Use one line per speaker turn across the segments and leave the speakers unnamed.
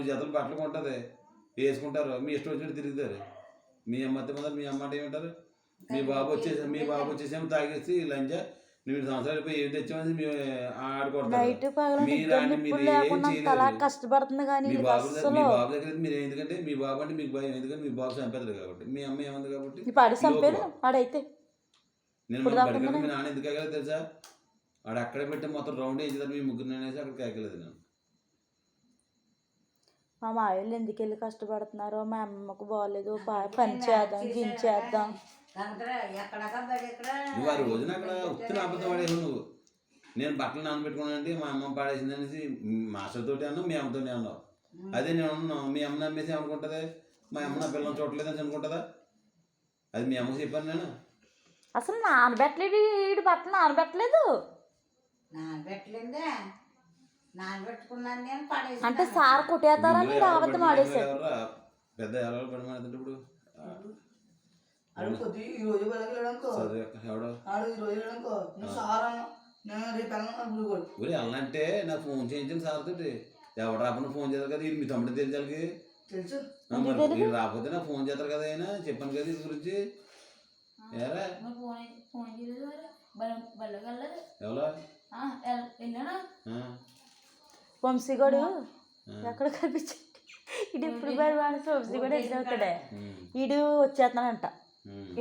4 జతలు బట్టలు కొంటుంది, వేసుకుంటారు, మీ ఇష్టం వచ్చినట్టు తిరుగుతారు. మీ అమ్మతో ముందర మీ అమ్మ అంటే ఏమంటారు? మీ బాబు వచ్చేసేమో తాగేసి లంచ నువ్వు సంవత్సరాలు పోయి ఏం తెచ్చామని మీరు ఆడుకుంటారు. మీరు ఏం చేయలేరు.
కష్టపడుతుంది కానీ
మీ బాబు దగ్గర మీరు ఎందుకంటే మీ బాబు అంటే మీకు భయం, ఎందుకంటే మీ బాబు చంపేది కాబట్టి. మీ అమ్మ ఏమంది కాబట్టి నేను బడికి మీ నాన్న ఎందుకు ఎగలేదు తెలుసా? వాడు అక్కడే పెట్టి మొత్తం రౌండ్ వేసేదాన్ని మీ ముగ్గురు అనేసి అక్కడికి ఎక్కలేదు నేను.
మా మాయలు ఎందుకు వెళ్ళి కష్టపడుతున్నారో, మా అమ్మకు బాగోలేదు, పని చేద్దాం గించేద్దాం.
నువ్వు ఆ రోజున అక్కడ ఉత్తిన అబద్ధం పడేసావు నువ్వు. నేను బట్టలు నానబెట్టుకున్నానంటే మా అమ్మ పాడేసింది అనేసి మాస్టర్ తోటి అన్నావు, మీ అమ్మతోటి అన్నావు. అదే నేను అన్నాను, మీ అమ్మ నమ్మేసి ఏమనుకుంటుంది? మా అమ్మ నా పిల్లలు చూడలేదని అనుకుంటుందా? అది మీ అమ్మకు చెప్పాను నేను.
అసలు నానబెట్టలేదు, వీడు బట్టలు నానబెట్టలేదు. అంటే సార్ కొట్టేస్తారని అబద్ధం ఆడేసారు.
పెద్ద ఎలా పడమని ఇప్పుడు వెళ్ళంటే నాకు ఫోన్ చేయించండి సార్ తోటి. ఎవరు రాకుండా ఫోన్ చేస్తారు కదా, మీ తమ్ముడు తెలిసాలకి తెలుసు. రాకపోతే నాకు ఫోన్ చేస్తారు కదా, అయినా చెప్పాను కదా ఇది గురించి.
వంశీగడు ఎక్కడ కనిపించాడు, ఇటు ఇప్పుడు వంశీగడు ఎదురవుతాడే, ఇడు వచ్చేస్తున్నాడంట.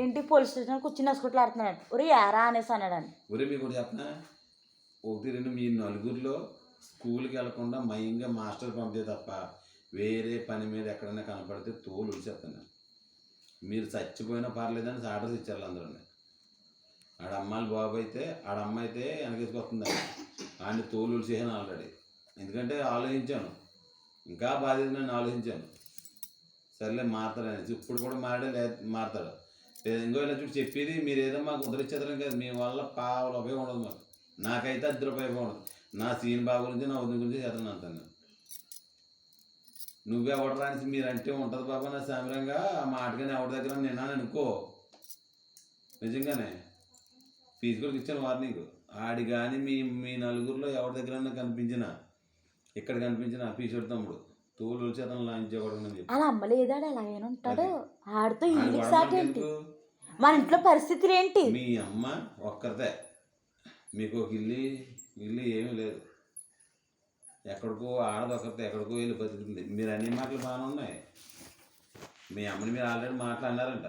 ఏంటి పోలీస్ స్టేషన్ కూర్చుని హస్పిటల్ ఆడుతున్నాడు. ఒరే యారా అనేసి అన్నాడని.
ఒరే మీకు కూడా చెప్పనా, 1, 2 మీ నలుగురిలో స్కూల్కి వెళ్లకుండా మయంగా మాస్టర్ పంపితే తప్ప వేరే పని మీద ఎక్కడైనా కనపడితే తోలు ఉడిచేస్తాను. మీరు చచ్చిపోయినా పర్లేదని ఆర్డర్స్ ఇచ్చారు అందరూ. ఆడమ్మాయిలు బాబు అయితే ఆడమ్మ అయితే వెనకేసుకొస్తుంది, ఆడిని తోలు ఉడిచేసాను ఆల్రెడీ. ఎందుకంటే ఆలోచించాను, ఇంకా బాధ్యత నేను ఆలోచించాను. సర్లే మారతాడనేసి. ఇప్పుడు కూడా మారతాడు. ఇంకో ఇలా చూసి చెప్పేది మీరు ఏదో మాకు ఉదరిచ్చేద్దరం కదా, మీ వల్ల పావుల ఉపయోగం ఉండదు మాకు. నాకైతే 10 రూపాయలు ఉండదు. నా సీన్ బాబు గురించి నా ఉదయం గురించి చేస్తాను అంటాను. నువ్వే ఎవడరాని మీరంటే ఉంటుంది బాబా నా సామరంగా ఆ మాటగానే ఎవరి దగ్గర నేను అనుకో. నిజంగానే ఫీజు కూడా ఇచ్చాను వార్నింగ్. ఆడి కానీ మీ నలుగురిలో ఎవరి దగ్గర కనిపించినా, ఇక్కడ కనిపించిన ఫీజు తమ్ముడు తోలు చేతను లాంచేవాడు చెప్పి
అలా అమ్మలేదాడు, అలాగేనా ఉంటాడు. ఆడితో ఏంటి మన ఇంట్లో పరిస్థితులు ఏంటి?
మీ అమ్మ ఒక్కరితే, మీకు ఒక ఇల్లు ఏమీ లేదు. ఎక్కడికో ఆడదొక్కరితే ఎక్కడికో వెళ్ళి బతుకుతుంది. మీరు అన్ని మాటలు బాగానే ఉన్నాయి. మీ అమ్మని మీరు ఆల్రెడీ మాట్లాడినారంట.